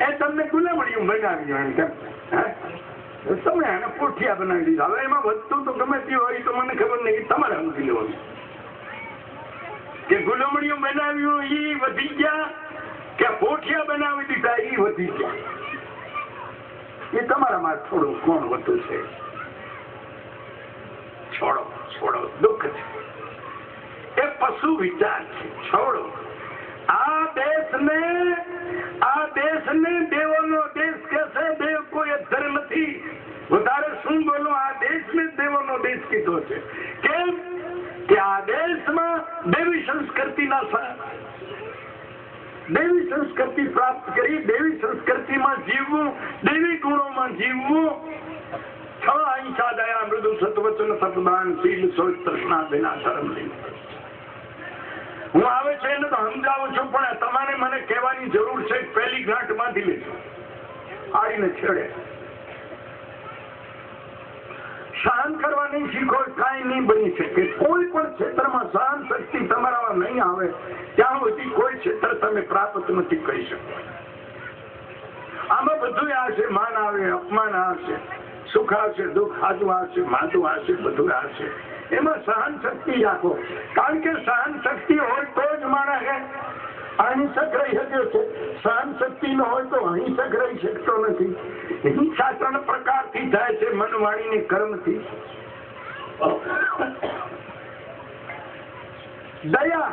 એ તમને ગુલામણીઓ બનાવ્યું કેમ તમે એને પોઠિયા બનાવી દીધા. હવે એમાં વધતું તો ગમે તે હોય તો મને ખબર નહીં, તમારે સમજી લેવાનું કે ગુલામણીઓ બનાવ્યું એ વધી ગયા કે પોઠિયા બનાવી દીધા એ વધી ગયા. એ તમારામાં થોડું કોણ વધુ છે. છોડો છોડો, દુઃખ છે, એ પશુ વિચાર છે, છોડો. આ દેશને દેવોનો દેશ કે છે. દેવ કોઈ અધર નથી. વધારે શું બોલો, આ દેશને દેવોનો દેશ કીધો છે. કેમ કે આ દેશમાં દેવી સંસ્કૃતિ પ્રાપ્ત કરી, દેવી સંસ્કૃતિમાં જીવવું, દેવી ગુણોમાં જીવવું. છ અહિંસા, દયા, મૃદુ, સત્વચન, સતદાન, શીલ, શૌચ, તૃષ્ણા, વિના ધર્મ નહીં. હું આવે છે એને તો સમજાવું છું, પણ તમારે મને કહેવાની જરૂર છે. પહેલી ગાંઠ બાંધી લેજો, આડીને છેડે. સહન કરવા નહીં શીખો, કાંઈ નહીં બની શકે. કોઈ પણ ક્ષેત્રમાં સહન શક્તિ તમારામાં નહીં આવે ત્યાં સુધી કોઈ ક્ષેત્ર તમે પ્રાપ્ત નથી કરી શકતા. આમાં બધું આવશે, માન આવે, અપમાન આવશે, સુખ આવશે, દુઃખ, હાજુ આવશે, માધું આવશે, બધું આવશે. એમાં સહન શક્તિ રાખો, કારણ કે સહન શક્તિ હોય તો જ માણસ અહિંસક રહી શકે છે. સહન શક્તિ ન હોય તો અહિંસક રહી શકતો નથી. હિંસા 3 પ્રકારથી થાય છે, મન, વાણી ને કર્મથી. દયા,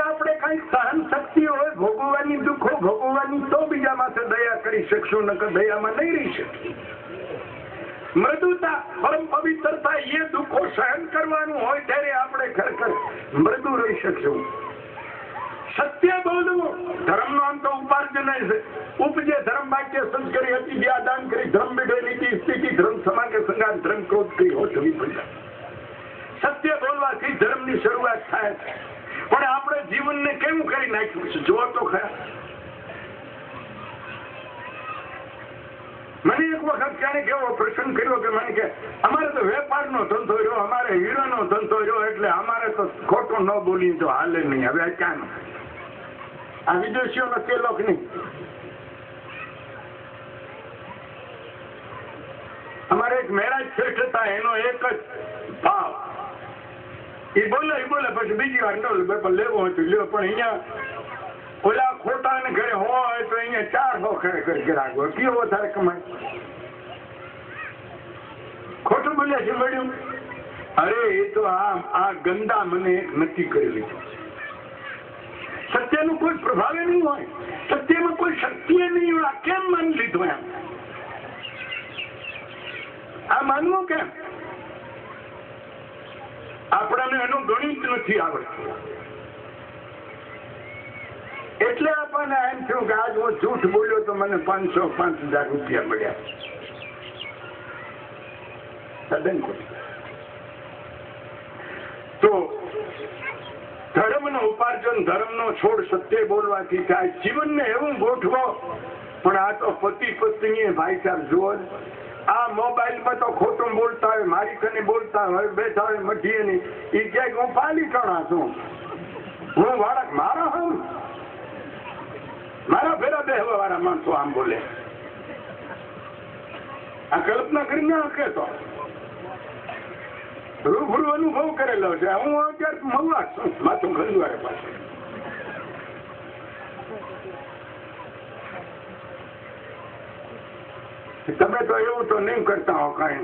આપણે કઈ સહન શક્તિ હોય, ભોગવવાની, દુઃખો ભોગવવાની, તો બીજા માથે દયા કરી શકશું, નકર દયામાં નહીં રહી શકીએ. મૃદુતા, પરમ પવિત્રતા, એ દુઃખો સહન કરવાનું હોય ત્યારે આપણે ખરેખર મૃદુ રહી શકશું. સત્ય બોલવું, ધર્મનો આમ તો ઉપાર્જન છે. ઉપજે ધર્મ વાક્ય સંસ્કરી હતી, વ્યાદાન કરી, ધર્મ બેઠે નીતિ સ્થિતિ, ધર્મ સમા કે સંગાત, ધર્મ ક્રોધ કરી હોઠવી પડ્યા. સત્ય બોલવાથી ધર્મની શરૂઆત થાય છે. પણ આપણે જીવનને કેવું કરી નાખ્યું છે જો તો ખરા. મને એક વખત ક્યારે કેવો પ્રસંગ કર્યો કે મને કે અમારે તો વેપારનો ધંધો રહ્યો, અમારે હીરાનો ધંધો રહ્યો, એટલે અમારે તો ખોટું ન બોલી તો હાલે નહીં. હવે ક્યાં આ વિદેશીઓનો કેલો કે નહીં. અમારે એક મહેરાજ શેઠ હતા, એનો એક જ ભાવ. એ બોલે પછી બીજી વાર લેવો હોય તો લેવો, પણ અહીંયા ઓલા ખોટા ને ઘરે હોય તો અહીંયા 400 ખરેખર ગ્રાહકો કયો વધારે કમાય. ખોટું બોલ્યા છે મળ્યું. અરે એ તો આ ગંદા મને એક નક્કી કરી લીધું. સત્યનું કોઈ પ્રભાવે નહીં હોય, સત્યમાં કોઈ શક્તિ નહીં હોય. આ કેમ માની લીધું? એમ આ માનવું કેમ? આપણને એનું ગણિત નથી આવડતું. એટલે આપણને એમ થયું કે આજ હું જૂઠ બોલ્યો તો મને 500-5000 રૂપિયા મળ્યા. તો ધર્મનો ઉપાર્જન, ધર્મનો છોડ સત્ય બોલવાથી થાય. જીવનને એવું ગોઠવો. પણ આ તો પતિ પત્ની ભાઈચાર જુઓ. આ મોબાઈલમાં તો ખોટું બોલતા હોય, મારી કને બોલતા હોય, બેઠા હોય મઢીએ ની. એ ક્યાંક હું પાલીટણા છું, હું વાળા મારા હું મારા ફેરા બેહવા વાળા માણસો આમ બોલે. આ કલ્પના કરી ના શકે તો રૂબરૂ અનુભવ કરેલો છે. હું અત્યારે મવડા છું, માથું ખંજવારે પાસે. તમે તો એવું તો નહીં કરતા હો કઈ,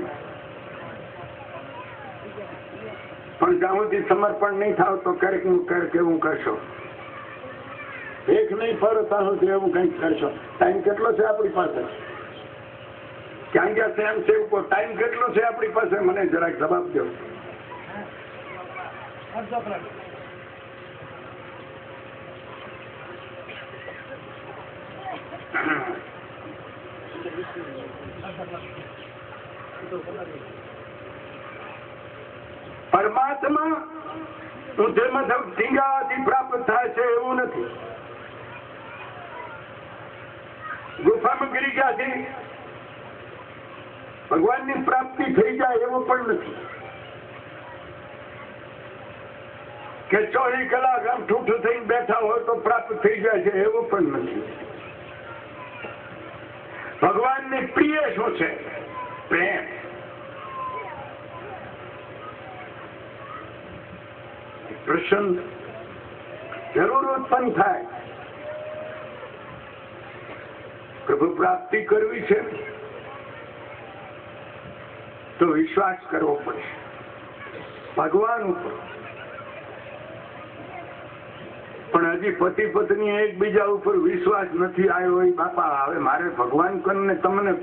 પણ જ્યાં સુધી સમર્પણ નહીં થાવ તો ક્યારેક એવું કરશો. એક નહીં ફરો ત્યાં સુધી એવું કઈક કરશો. ટાઈમ કેટલો છે આપણી પાસે? ક્યાં ગયા છે એમ છે ઉપર? ટાઈમ કેટલો છે આપણી પાસે? મને જરાક જવાબ દો. પરમાત્મા ઢીંગાથી પ્રાપ્ત થાય છે એવું નથી. ગુફામાં ગીરી ગયાથી ભગવાનની પ્રાપ્તિ થઈ જાય એવું પણ નથી. કે 24 કલાક આમ ઠૂઠું થઈને બેઠા હોય તો પ્રાપ્ત થઈ જાય છે એવું પણ નથી. ભગવાનની પ્રિય શું છે? પ્રેમ. પ્રસન્ન જરૂર ઉત્પન્ન થાય. પ્રભુ પ્રાપ્તિ કરવી છે તો વિશ્વાસ કરવો પડશે ભગવાન ઉપર. પણ હજી પતિ પત્ની એકબીજા ઉપર વિશ્વાસ નથી આવ્યો હોય બાપા હવે મારે ભગવાન કરીને તમને